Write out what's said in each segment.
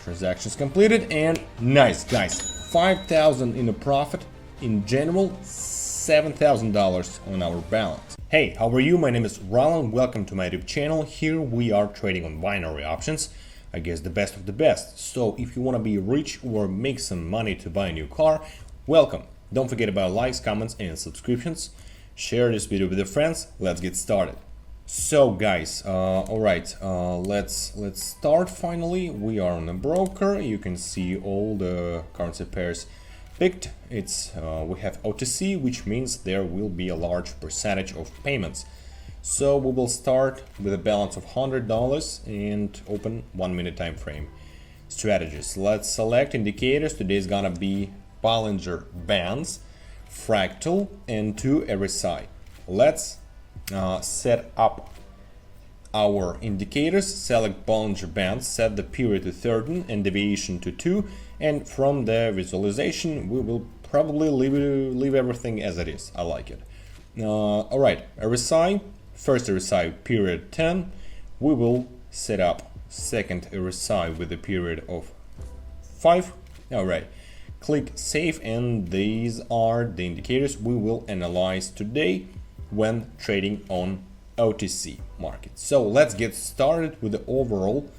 Transactions completed, and nice, guys. 5,000 in a profit. In general, $7,000 on our balance. Hey, how are you? My name is Roland. Welcome to my YouTube channel. Here we are trading on binary options. I guess the best of the best. So if you want to be rich or make some money to buy a new car, welcome. Don't forget about likes, comments, and subscriptions. Share this video with your friends. Let's get started. So guys, all right, let's start. Finally, we are on a broker. You can see all the currency pairs picked. It's we have OTC, which means there will be a large percentage of payments. So we will start with a balance of $100 and open 1 minute time frame strategies. Let's select indicators. Today is gonna be Bollinger Bands, Fractal, and 2 RSI. Let's set up our indicators. Select Bollinger Bands, set the period to 13 and deviation to 2, and from the visualization we will probably leave everything as it is. I like it. All right, RSI, first RSI period 10. We will set up second RSI with a period of 5. All right, click save, and these are the indicators we will analyze today when trading on OTC market. So let's get started with the overall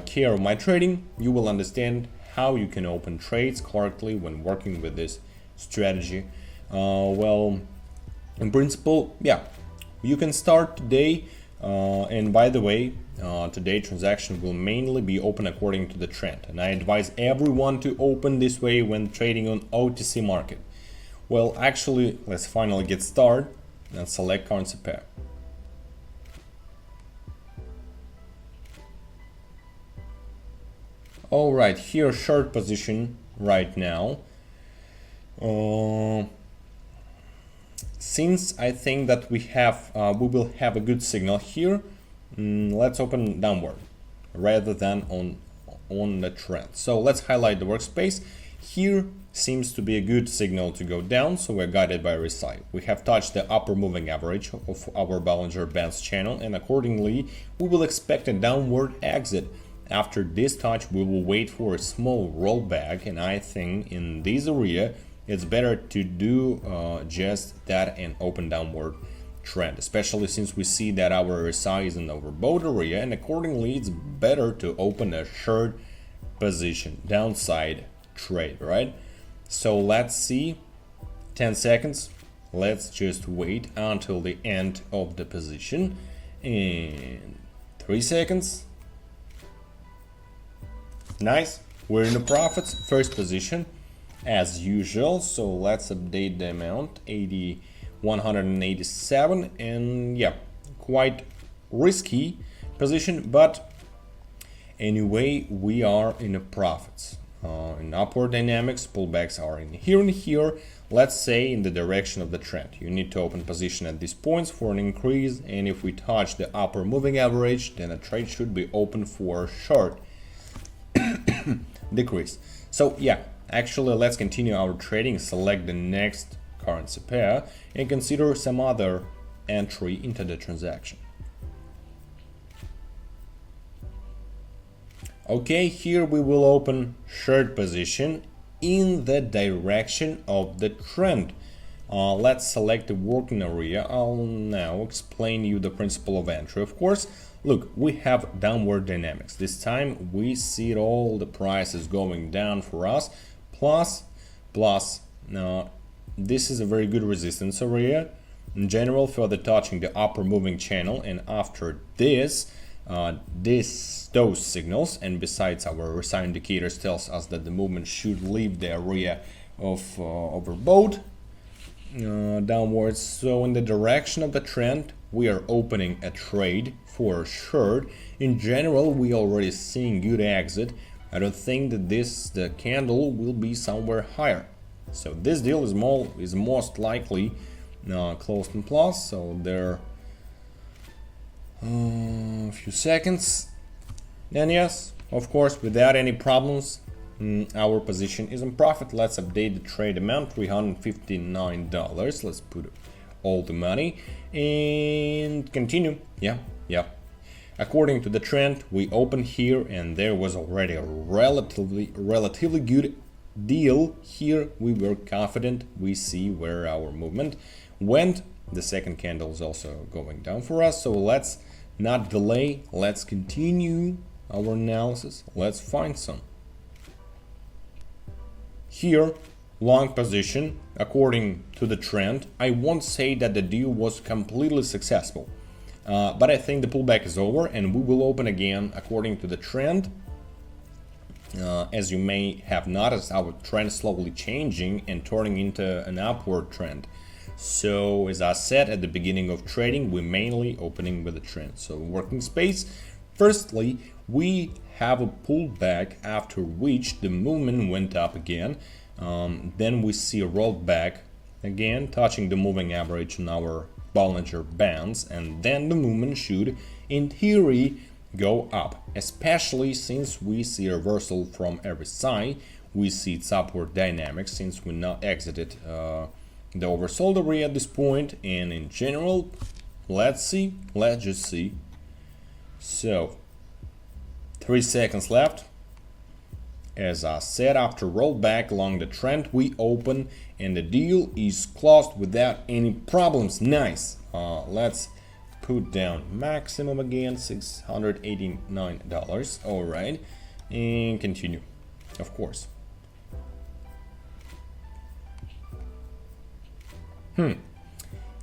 care of my trading. You will understand how you can open trades correctly when working with this strategy. Well, in principle, yeah, you can start today. And by the way, today transaction will mainly be open according to the trend, and I advise everyone to open this way when trading on OTC market. Well, actually, let's finally get started and select currency pair. All right, here short position right now. Since I think that we will have a good signal here, let's open downward rather than on the trend. So let's highlight the workspace. Here seems to be a good signal to go down, so we're guided by RSI. We have touched the upper moving average of our Bollinger Bands channel, and accordingly we will expect a downward exit. After this touch, we will wait for a small rollback, and I think in this area it's better to do just that and open downward trend, especially since we see that our RSI is in the overbought area, and accordingly it's better to open a short position, downside trade, right? So let's see, 10 seconds. Let's just wait until the end of the position, and 3 seconds. Nice, we're in the profits, first position as usual. So let's update the amount, 187, and yeah, quite risky position, but anyway we are in the profits. In upward dynamics, pullbacks are in here and here. Let's say in the direction of the trend. You need to open position at these points for an increase, and if we touch the upper moving average, then a trade should be open for a short decrease. So yeah, actually let's continue our trading. Select the next currency pair and consider some other entry into the transaction. Okay, here we will open short position in the direction of the trend. Let's select the working area. I'll now explain you the principle of entry. Of course, look, we have downward dynamics. This time we see all the prices going down for us. Plus, this is a very good resistance area. In general, further touching the upper moving channel, and after this, those signals, and besides our RSI indicators tells us that the movement should leave the area of overbought downwards. So in the direction of the trend, we are opening a trade for short. In general, we already seeing good exit. I don't think that the candle will be somewhere higher. So this deal is most likely closed in plus. So there a few seconds, and yes, of course, without any problems, our position is in profit. Let's update the trade amount, $359. Let's put all the money and continue. Yeah, According to the trend, we opened here and there was already a relatively good deal. Here we were confident, we see where our movement went. The second candle is also going down for us, so let's not delay, let's continue our analysis, let's find some. Here, long position, according to the trend. I won't say that the deal was completely successful, but I think the pullback is over and we will open again according to the trend. As you may have noticed, our trend is slowly changing and turning into an upward trend. So as I said at the beginning of trading, we're mainly opening with a trend. So working space, firstly, we have a pullback after which the movement went up again. Then we see a rollback again, touching the moving average on our Bollinger Bands, and then the movement should, in theory, go up, especially since we see a reversal from every side. We see its upward dynamics since we now exited the oversold area at this point, and in general, let's just see. So 3 seconds left. As I said, after rollback along the trend, we open and the deal is closed without any problems. Nice. Let's put down maximum again, $689. All right, and continue, of course.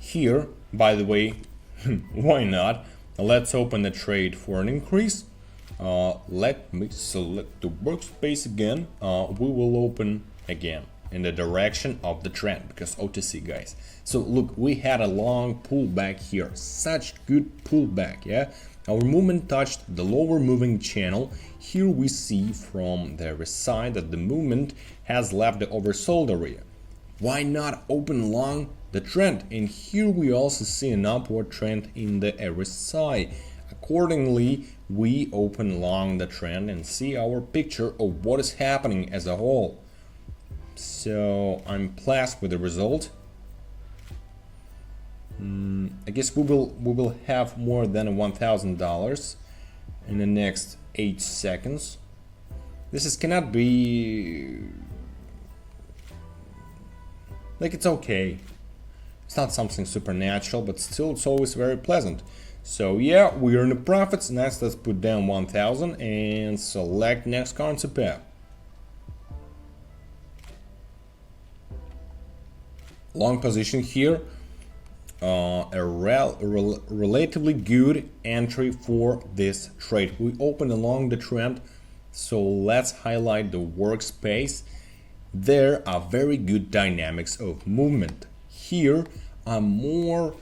Here, by the way, why not? Let's open the trade for an increase. Let me select the workspace again. We will open again in the direction of the trend because OTC, guys. So look, we had a long pullback here, such good pullback, yeah. Our movement touched the lower moving channel. Here we see from the side that the movement has left the oversold area. Why not open long the trend? And here we also see an upward trend in the RSI. Accordingly, we open long the trend and see our picture of what is happening as a whole. So I'm pleased with the result. I guess we will have more than $1,000 in the next 8 seconds. This cannot be like, it's okay. It's not something supernatural, but still it's always very pleasant. So yeah, we are in the profits. Next, let's put down 1,000 and select next currency pair. Long position here. A relatively good entry for this trade. We open along the trend, so let's highlight the workspace. There are very good dynamics of movement. Here I'm more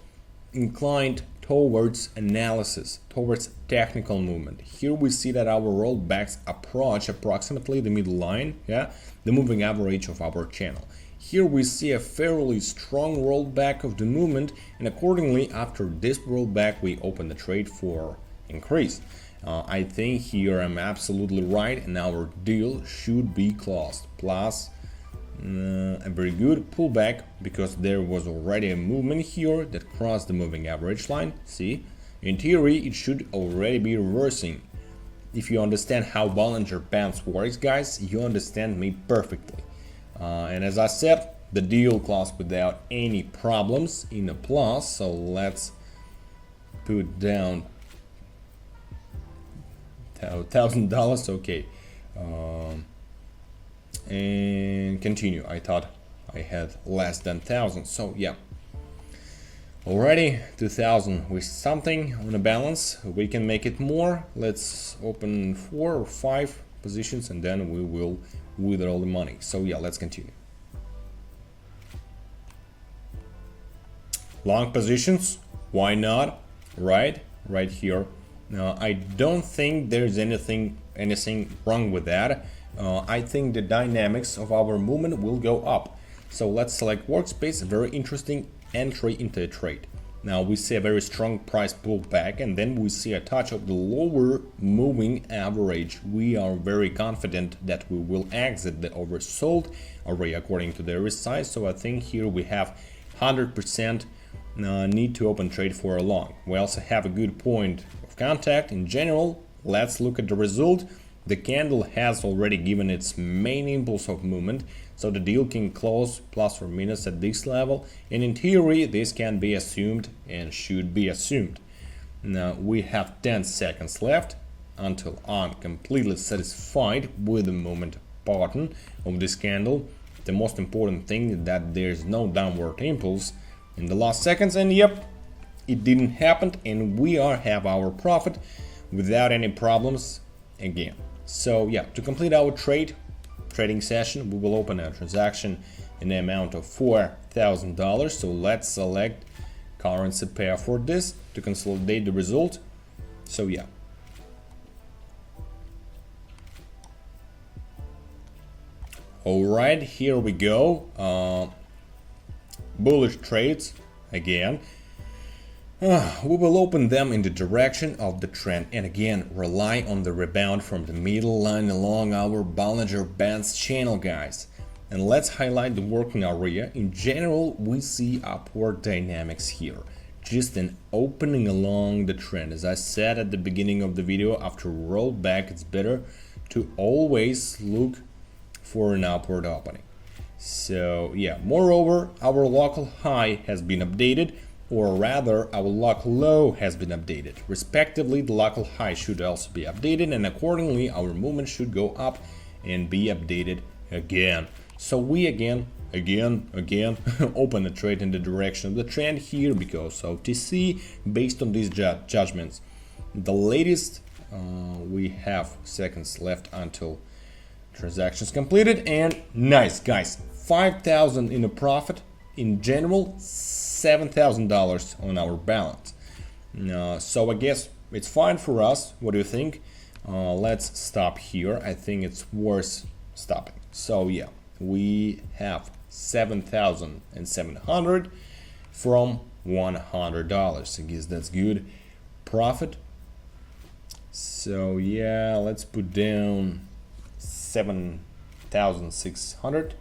inclined towards analysis, towards technical movement. Here we see that our rollbacks approach approximately the middle line, yeah, the moving average of our channel. Here we see a fairly strong rollback of the movement, and accordingly after this rollback we open the trade for increase. I think here I'm absolutely right and our deal should be closed. Plus a very good pullback because there was already a movement here that crossed the moving average line. See, in theory it should already be reversing. If you understand how Bollinger Bands works, guys, you understand me perfectly. And as I said, the deal closed without any problems in a plus, so let's put down $1,000. Okay, and continue. I thought I had less than 1,000, so yeah, already 2,000 with something on a balance. We can make it more. Let's open 4 or 5 positions and then we will withdraw the money. So yeah, let's continue. Long positions, why not? Right here. I don't think there's anything wrong with that. I think the dynamics of our movement will go up. So let's select workspace. Very interesting entry into a trade. Now we see a very strong price pullback and then we see a touch of the lower moving average. We are very confident that we will exit the oversold area according to the RSI. So I think here we have 100% need to open trade for a long. We also have a good point, of contact. In general, let's look at the result. The candle has already given its main impulse of movement, so the deal can close plus or minus at this level, and in theory this can be assumed and should be assumed. Now we have 10 seconds left until I'm completely satisfied with the movement pattern of this candle. The most important thing is that there's no downward impulse in the last seconds, and yep, it didn't happen, and we have our profit without any problems again. So yeah, to complete our trading session, we will open a transaction in the amount of $4,000. So let's select currency pair for this to consolidate the result. So yeah. Alright, here we go. Bullish trades again. We will open them in the direction of the trend and again rely on the rebound from the middle line along our Bollinger Bands channel, guys. And let's highlight the working area. In general, we see upward dynamics here, just an opening along the trend. As I said at the beginning of the video, after rollback it's better to always look for an upward opening. So yeah, moreover, our local high has been updated, or rather our local low has been updated. Respectively, the local high should also be updated, and accordingly our movement should go up and be updated again. So we again open a trade in the direction of the trend here because OTC, based on these judgments. The latest, we have seconds left until transactions completed, and nice, guys, 5,000 in a profit. In general, $7,000 on our balance. So I guess it's fine for us. What do you think? Let's stop here. I think it's worth stopping. So yeah, we have 7,700 from $100. I guess that's good profit. So yeah, let's put down 7,600.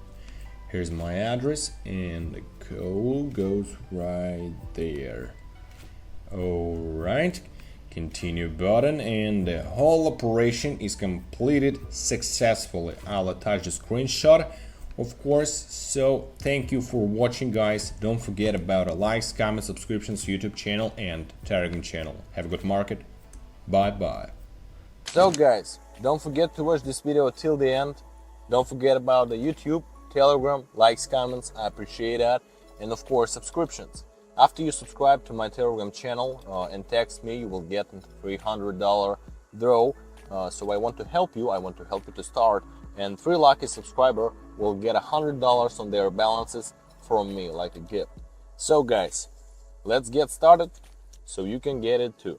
Here's my address, and the code goes right there. Alright, continue button, and the whole operation is completed successfully. I'll attach the screenshot, of course. So thank you for watching, guys. Don't forget about likes, comments, subscriptions, YouTube channel and Telegram channel. Have a good market. Bye bye. So guys, don't forget to watch this video till the end. Don't forget about the YouTube, Telegram, likes, comments, I appreciate that, and of course subscriptions. After you subscribe to my Telegram channel and text me, you will get a $300 draw. So I want to help you. To start, and 3 lucky subscriber will get $100 on their balances from me, like a gift. So guys, let's get started so you can get it too.